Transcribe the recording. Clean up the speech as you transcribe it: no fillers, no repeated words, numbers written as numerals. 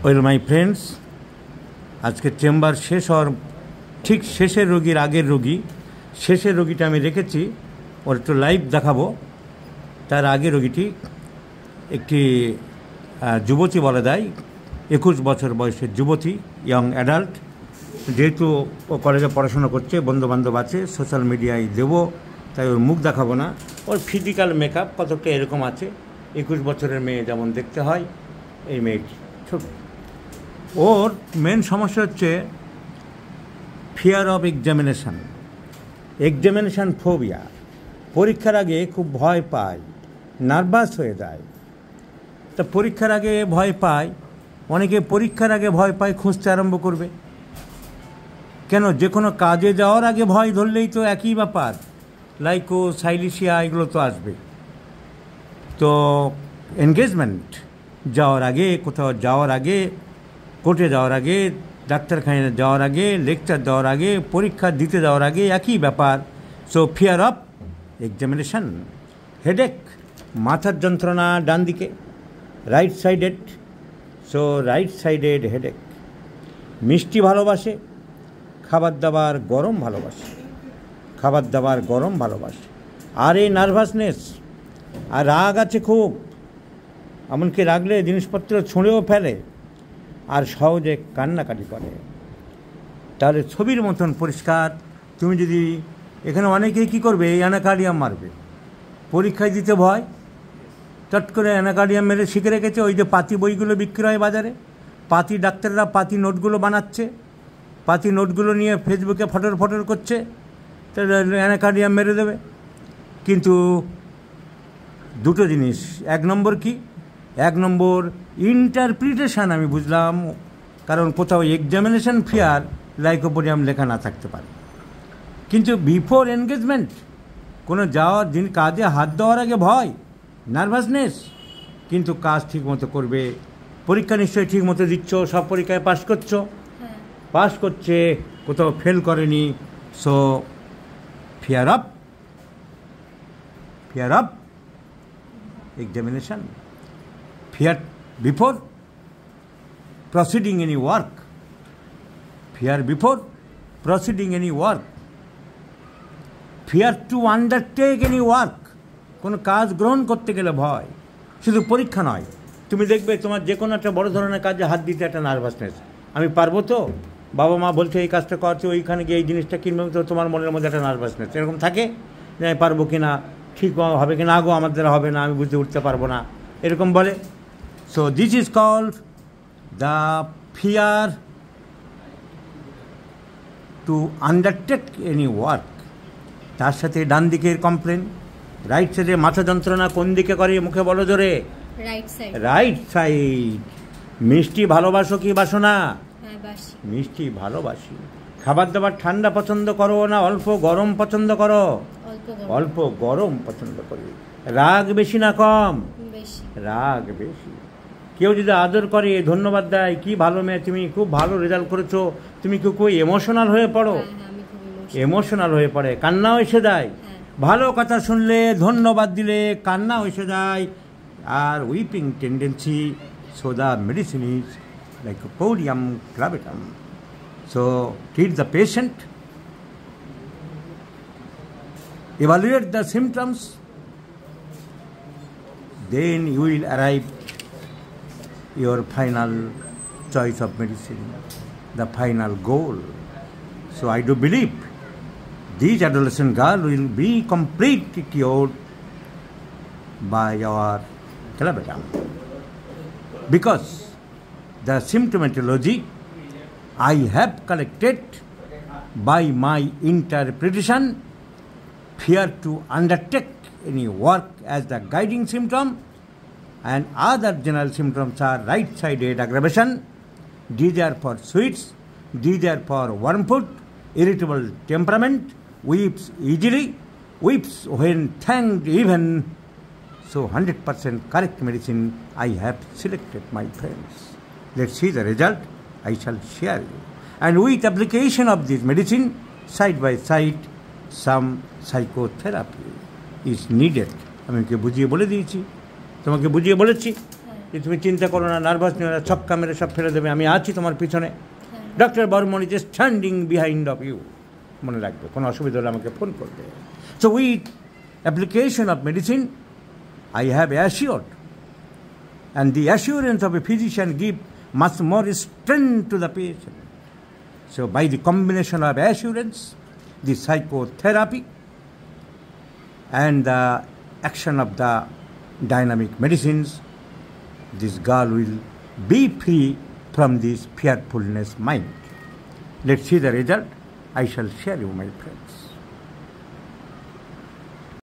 Well my friends, আজকে chamber শেষ হওয়ার ঠিক শেষের রোগীর আগের রোগী, শেষের রোগীটা আমি রেখেছি, ওর একটু লাইভ দেখাবো। তার আগে রোগীটি একটি যুবতী বলা যায়, 21 বছর বয়সের যুবতী, ইয়ং অ্যাডাল্ট। যেহেতু ও কলেজে পড়াশোনা করছে, বন্ধুবান্ধব আছে, সোশ্যাল মিডিয়ায় দেবো, তাই ওর মুখ দেখাবো না। ওর ফিজিক্যাল মেকআপ কতটা এরকম আছে, 21 বছরের মেয়ে যেমন দেখতে হয় এই মেয়েটি ছোট। ওর মেন সমস্যা হচ্ছে ফিয়ার অফ এক্সামিনেশান ফোবিয়া। পরীক্ষার আগে খুব ভয় পায়, নার্ভাস হয়ে যায়। তা পরীক্ষার আগে ভয় পায়, অনেকে পরীক্ষার আগে ভয় পায়, খুঁজতে আরম্ভ করবে। কেন? যে কোনো কাজে যাওয়ার আগে ভয় ধরলেই তো একই ব্যাপার, লাইকো সাইলিশিয়া এগুলো তো আসবে। তো এনগেজমেন্ট যাওয়ার আগে, কোথাও যাওয়ার আগে, কোর্টে যাওয়ার আগে, ডাক্তারখানায় যাওয়ার আগে, লেকচার দেওয়ার আগে, পরীক্ষা দিতে যাওয়ার আগে একই ব্যাপার। So fear of examination. Headache, মাথার যন্ত্রণা ডান দিকে, right sided. So right sided headache. মিষ্টি ভালোবাসে, খাবার দাবার গরম ভালোবাসে। আর এই নার্ভাসনেস আর রাগ আছে খুব, এমনকি রাগলে জিনিসপত্র ছুঁড়েও ফেলে, আর সহজে কান্নাকাটি করে। তাহলে ছবির মতন পরিষ্কার। তুমি যদি এখানে অনেকেই কী করবে, এই অ্যানাকার্ডিয়াম মারবে, পরীক্ষায় দিতে ভয়, চট করে অ্যানাকার্ডিয়াম মেরে শিখে রেখেছে। ওই যে পাতি বইগুলো বিক্রি হয় বাজারে, পাতি ডাক্তাররা পাতি নোটগুলো বানাচ্ছে, পাতি নোটগুলো নিয়ে ফেসবুকে ফটর করছে, তাহলে অ্যানাকার্ডিয়াম মেরে দেবে। কিন্তু দুটো জিনিস, এক নম্বর ইন্টারপ্রিটেশান আমি বুঝলাম, কারণ কোথাও এক্সামিনেশান ফিয়ার লাইকোপোডিয়াম লেখা না থাকতে পারে। কিন্তু বিফোর এনগেজমেন্ট, কোনো যাওয়ার কাজে হাত দেওয়ার আগে ভয়, নার্ভাসনেস, কিন্তু কাজ ঠিকমতো করবে। পরীক্ষা নিশ্চয়ই ঠিকমতো দিচ্ছ, সব পরীক্ষায় পাস করছে, কোথাও ফেল করেনি। So fear of examination. Fear before proceeding any work. Fear to undertake any work. কোনো কাজ গ্রহণ করতে গেলে ভয়। শুধু পরীক্ষা নয়, তুমি দেখবে তোমার যে কোনো একটা বড় ধরনের কাজে হাত দিতে একটা নার্ভাসনেস। আমি পারবো তো, বাবা মা বলছে এই কাজটা করছে, ওইখানে গিয়ে এই জিনিসটা কিনবে, তো তোমার মনের মধ্যে একটা নার্ভাসনেস এরকম থাকে যে আমি পারবো কি না, ঠিক হবে কি না, গো আমার দ্বারা হবে না, আমি বুঝতে উঠতে পারবো না, এরকম বলে। So this is called the fear to undertake any work. তার সাথে ডান দিকের কমপ্লেন, রাইট সাইডে মাথা যন্ত্রণা কোন দিকে করে, মুখে বলো জোরে, রাইট সাইড। মিষ্টি ভালোবাসো কি বাসো না? মিষ্টি ভালোবাসি। খাবার দাবার ঠান্ডা পছন্দ করো না অল্প গরম পছন্দ করো? অল্প গরম পছন্দ করি। রাগ বেশি না কম? রাগ বেশি। কেউ যদি আদর করে, ধন্যবাদ দেয়, কি ভালো মেয়ে তুমি, খুব ভালো রেজাল্ট করেছো, তুমি কি খুব ইমোশনাল হয়ে পড়ো? ইমোশনাল হয়ে পড়ে, কান্নাও এসে যায়। ভালো কথা শুনলে, ধন্যবাদ দিলে কান্নাও এসে যায়। আর weeping tendency, so the medicine is lycopodium clavatum. So treat the patient, evaluate the symptoms, then you will arrive your final choice of medicine, the final goal. So I do believe this adolescent girl will be completely cured by our clavitam, because the symptomatology I have collected by my interpretation, fear to undertake any work as the guiding symptom, and other general symptoms are right-sided aggravation, desire for sweets, desire for warm food, irritable temperament, weeps easily, weeps when thanked even. So 100% correct medicine I have selected, my friends. Let's see the result. I shall share you. And with application of this medicine, side by side, some psychotherapy is needed. আমি বুঝিয়ে বলে দিয়েছি, তোমাকে বুঝিয়ে বলেছি। যে তুমি চিন্তা করো না, নার্ভাস নিও না, ছক্কা মেরে সব ফেলে দেবে, আমি আছি তোমার পিছনে। Doctor Barman is standing behind of you. মনে রাখবে, কোনো অসুবিধা হলে আমাকে ফোন করবে। So with application of medicine I have assured, and the assurance of a physician give much more strength to the patient. So by the combination of assurance, the psychotherapy, and the action of the dynamic medicines, this girl will be free from this fearfulness mind. Let's see the result. I shall share you, my friend.